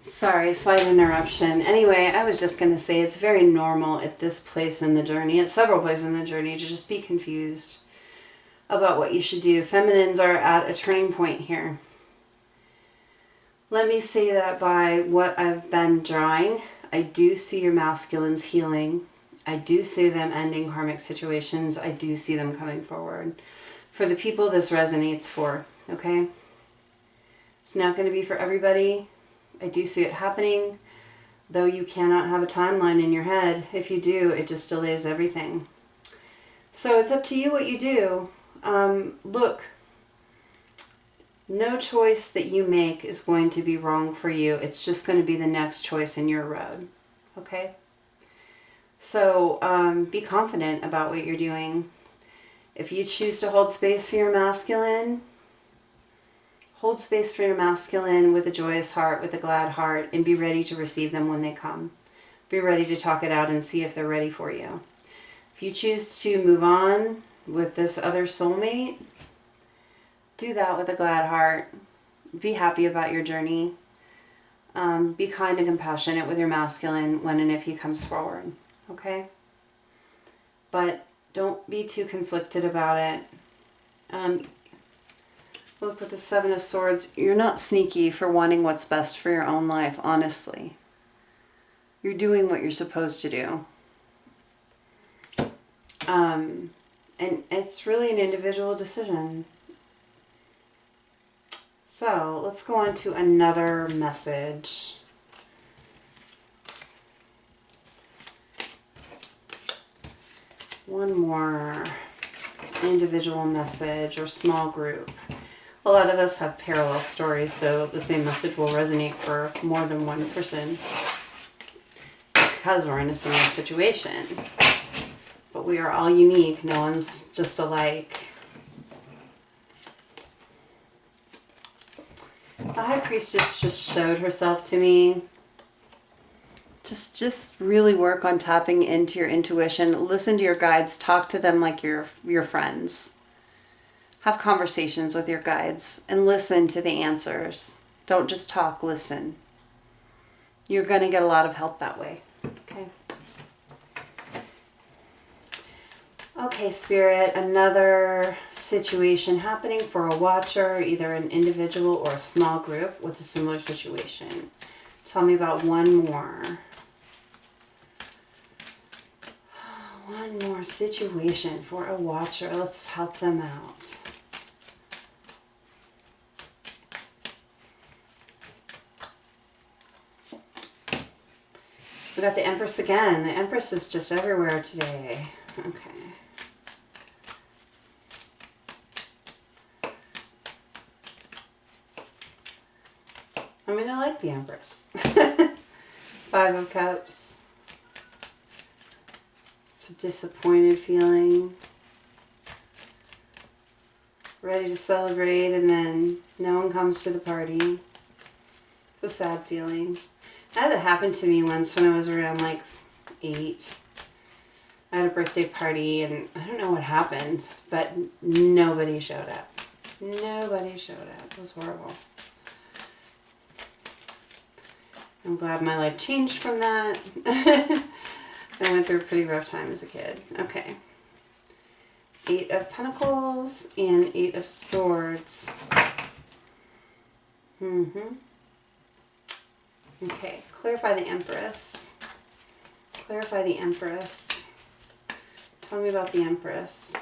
S1: Sorry, slight interruption. Anyway, I was just going to say it's very normal at this place in the journey, at several places in the journey, to just be confused about what you should do. Feminines are at a turning point here. Let me say that by what I've been drawing, I do see your masculines healing. I do see them ending karmic situations. I do see them coming forward. For the people this resonates for, okay? It's not going to be for everybody. I do see it happening, though you cannot have a timeline in your head. If you do, it just delays everything. So it's up to you what you do. Look, no choice that you make is going to be wrong for you. It's just going to be the next choice in your road. Okay? So be confident about what you're doing. If you choose to hold space for your masculine, hold space for your masculine with a joyous heart, with a glad heart, and be ready to receive them when they come. Be ready to talk it out and see if they're ready for you. If you choose to move on with this other soulmate, do that with a glad heart. Be happy about your journey. Be kind and compassionate with your masculine when and if he comes forward. Okay? But don't be too conflicted about it. Look, with the Seven of Swords, you're not sneaky for wanting what's best for your own life, honestly. You're doing what you're supposed to do. And it's really an individual decision. So let's go on to another message. One more individual message or small group. A lot of us have parallel stories, so the same message will resonate for more than one person because we're in a similar situation. But we are all unique. No one's just alike. The High Priestess just showed herself to me. Just really work on tapping into your intuition. Listen to your guides. Talk to them like your friends. Have conversations with your guides and listen to the answers. Don't just talk, listen. You're going to get a lot of help that way. Okay. Okay, Spirit, another situation happening for a watcher, either an individual or a small group with a similar situation. Tell me about one more. One more situation for a watcher. Let's help them out. We got the Empress again. The Empress is just everywhere today. Okay. I mean, I like the Empress. Five of Cups. It's a disappointed feeling. Ready to celebrate, and then no one comes to the party. It's a sad feeling. I had that happen to me once when I was around like 8. I had a birthday party, and I don't know what happened, but nobody showed up. Nobody showed up. It was horrible. I'm glad my life changed from that. I went through a pretty rough time as a kid. Okay. 8 of Pentacles and 8 of Swords. Okay, clarify the Empress. Clarify the Empress. Tell me about the Empress.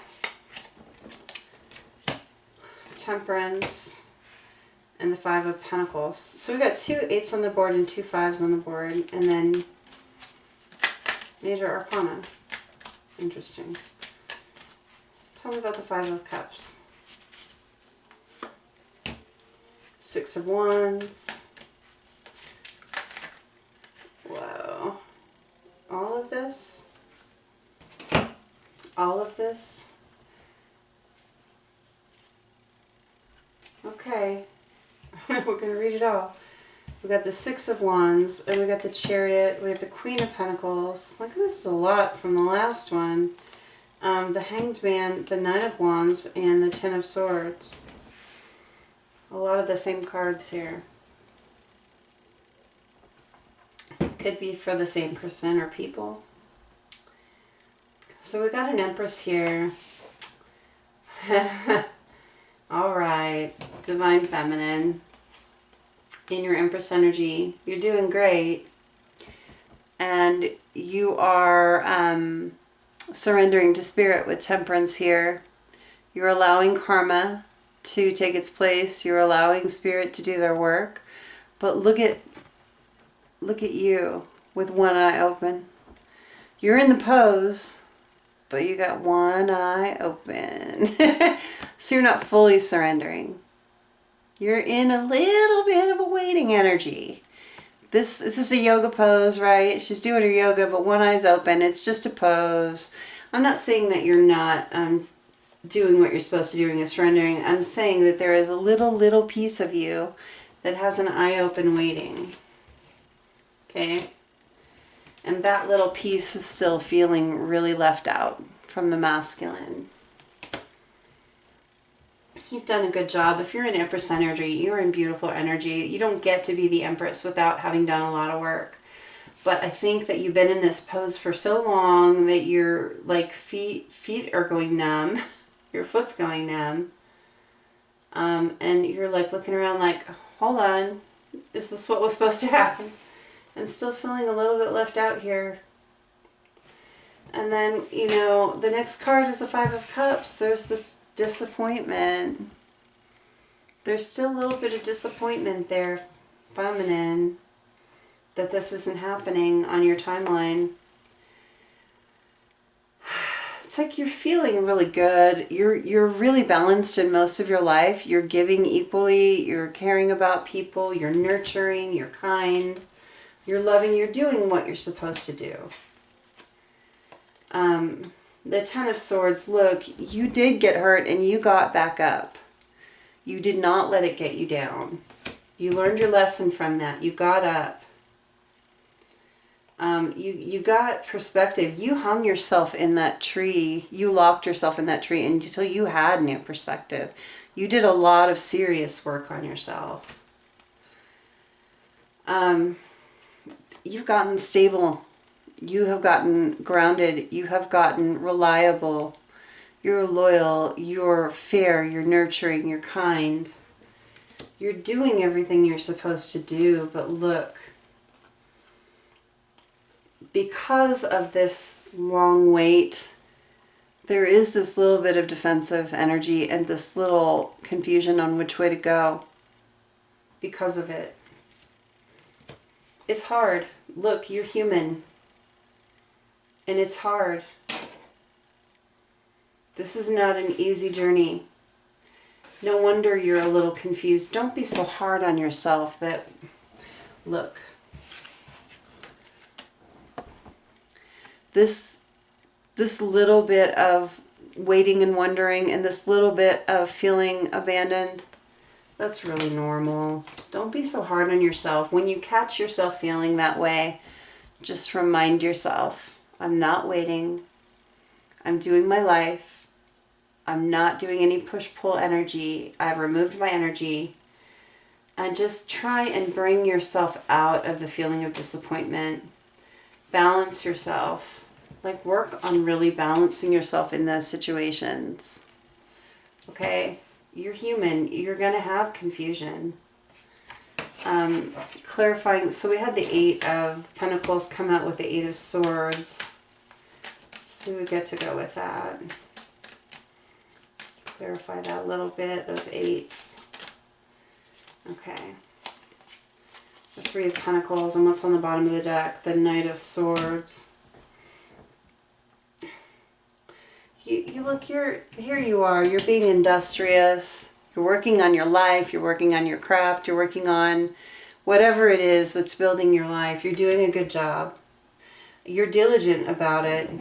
S1: Temperance and the 5 of Pentacles. So we got 2 8s on the board and 2 5s on the board, and then Major Arcana. Interesting. Tell me about the 5 of Cups. 6 of Wands. Whoa. All of this? All of this? Okay. We're going to read it all. We got the 6 of Wands, and we got the Chariot, we have the Queen of Pentacles. Look, this is a lot from the last one. The Hanged Man, the 9 of Wands, and the 10 of Swords. A lot of the same cards here. Could be for the same person or people. So we got an Empress here. Alright, Divine Feminine. In your Empress energy, you're doing great. And you are surrendering to Spirit with Temperance here. You're allowing karma to take its place. You're allowing Spirit to do their work. But look at you with one eye open. You're in the pose, but you got one eye open. So you're not fully surrendering. You're in a little bit of a waiting energy. This is a yoga pose, right? She's doing her yoga, but one eye's open. It's just a pose. I'm not saying that you're not doing what you're supposed to do and surrendering. I'm saying that there is a little piece of you that has an eye open waiting. Okay? And that little piece is still feeling really left out from the masculine. You've done a good job. If you're in Empress energy, you're in beautiful energy. You don't get to be the Empress without having done a lot of work. But I think that you've been in this pose for so long that your like feet are going numb. Your foot's going numb. And you're like looking around like, hold on, is this what was supposed to happen? I'm still feeling a little bit left out here. And then, you know, the next card is the 5 of Cups. There's this disappointment. There's still a little bit of disappointment there, feminine, that this isn't happening on your timeline. It's like you're feeling really good. You're really balanced in most of your life. You're giving equally. You're caring about people. You're nurturing. You're kind. You're loving. You're doing what you're supposed to do. The 10 of Swords, look, you did get hurt and you got back up. You did not let it get you down. You learned your lesson from that. You got up. You got perspective. You hung yourself in that tree. You locked yourself in that tree until you had new perspective. You did a lot of serious work on yourself. You've gotten stable. You have gotten grounded. You have gotten reliable. You're loyal. You're fair. You're nurturing. You're kind. You're doing everything you're supposed to do. But look, because of this long wait, there is this little bit of defensive energy and this little confusion on which way to go because of it. It's hard. Look, you're human. And it's hard. This is not an easy journey. No wonder you're a little confused. Don't be so hard on yourself that, look, this little bit of waiting and wondering and this little bit of feeling abandoned, that's really normal. Don't be so hard on yourself. When you catch yourself feeling that way, just remind yourself, I'm not waiting. I'm doing my life. I'm not doing any push-pull energy. I've removed my energy. And just try and bring yourself out of the feeling of disappointment. Balance yourself. Like, work on really balancing yourself in those situations. Okay? You're human. You're going to have confusion. Clarifying. So we had the 8 of Pentacles come out with the 8 of Swords. So we get to go with that. Clarify that a little bit. Those 8s. Okay. The 3 of Pentacles. And what's on the bottom of the deck? The Knight of Swords. You look, here you are, you're being industrious, you're working on your life, you're working on your craft, you're working on whatever it is that's building your life. You're doing a good job. You're diligent about it.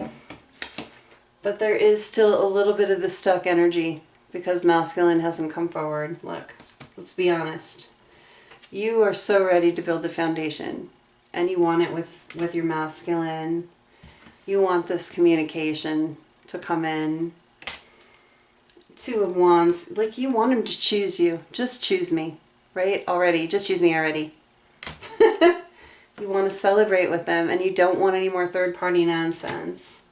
S1: But there is still a little bit of the stuck energy because masculine hasn't come forward. Look, let's be honest. You are so ready to build the foundation and you want it with your masculine. You want this communication to come in. 2 of Wands, like you want him to choose you. Just choose me, right? Already, just choose me already. You want to celebrate with them and you don't want any more third-party nonsense.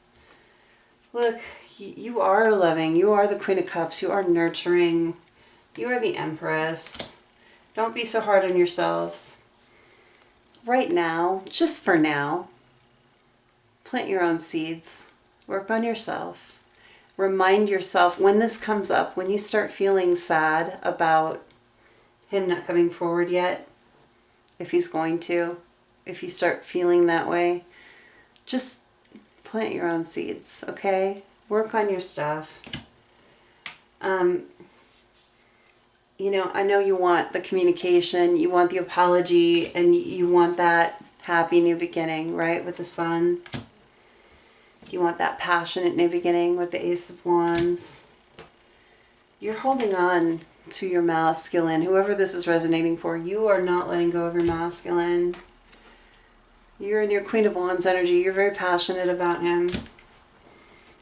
S1: Look, you are loving. You are the Queen of Cups. You are nurturing. You are the Empress. Don't be so hard on yourselves. Right now, just for now, plant your own seeds. Work on yourself. Remind yourself when this comes up, when you start feeling sad about him not coming forward yet, if he's going to, if you start feeling that way, just plant your own seeds, okay? Work on your stuff. You know, I know you want the communication, you want the apology, and you want that happy new beginning, right, with the Sun. You want that passionate new beginning with the Ace of Wands. You're holding on to your masculine. Whoever this is resonating for, you are not letting go of your masculine. You're in your Queen of Wands energy. You're very passionate about him.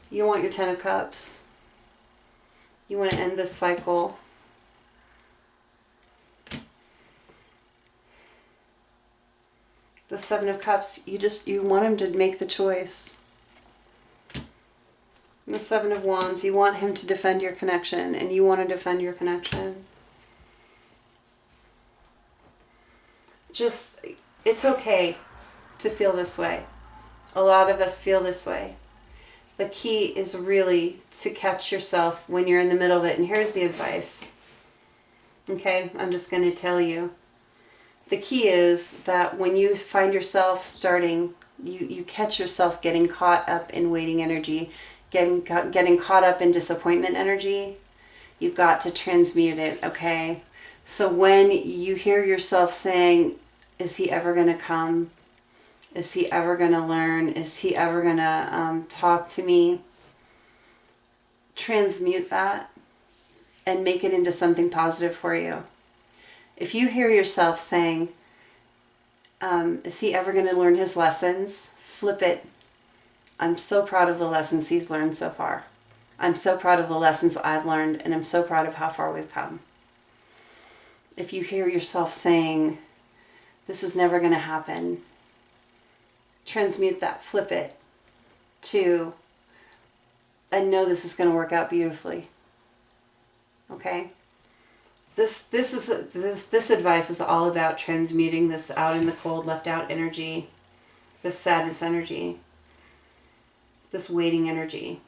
S1: You want your 10 of Cups. You want to end this cycle. The 7 of Cups, you want him to make the choice. And the 7 of Wands, you want him to defend your connection, and you want to defend your connection. Just, it's okay to feel this way. A lot of us feel this way. The key is really to catch yourself when you're in the middle of it. And here's the advice. Okay, I'm just going to tell you. The key is that when you find yourself starting, you catch yourself getting caught up in waiting energy, getting caught up in disappointment energy, you've got to transmute it, okay? So when you hear yourself saying, is he ever going to come? Is he ever going to learn? Is he ever going to talk to me? Transmute that and make it into something positive for you. If you hear yourself saying, is he ever going to learn his lessons? Flip it. I'm so proud of the lessons he's learned so far. I'm so proud of the lessons I've learned, and I'm so proud of how far we've come. If you hear yourself saying, this is never going to happen, transmute that, flip it to, I know this is going to work out beautifully. Okay? This advice is all about transmuting this out in the cold, left out energy, this sadness energy, this waiting energy.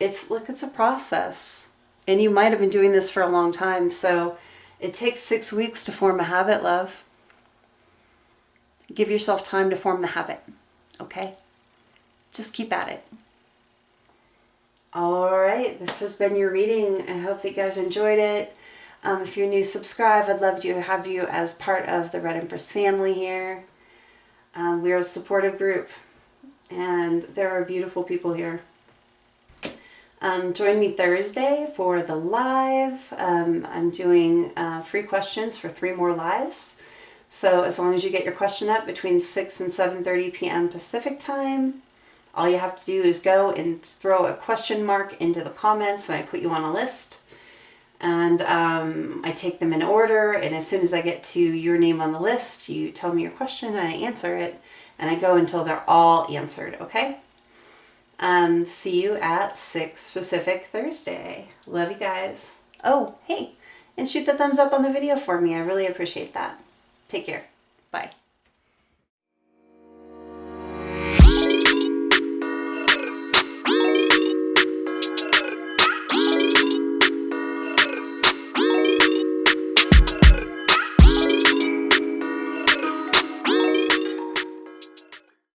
S1: It's a process. And you might have been doing this for a long time. So it takes 6 weeks to form a habit, love. Give yourself time to form the habit, okay? Just keep at it. All right, this has been your reading. I hope that you guys enjoyed it. If you're new, subscribe. I'd love to have you as part of the Red Empress family here. We are a supportive group, and there are beautiful people here. Join me Thursday for the live. I'm doing free questions for 3 more lives. So as long as you get your question up between 6 and 7:30 p.m. Pacific time, all you have to do is go and throw a question mark into the comments, and I put you on a list. And I take them in order, and as soon as I get to your name on the list, you tell me your question and I answer it, and I go until they're all answered, okay? See you at 6 Pacific Thursday. Love you guys. Oh, hey, and shoot the thumbs up on the video for me. I really appreciate that. Take care. Bye.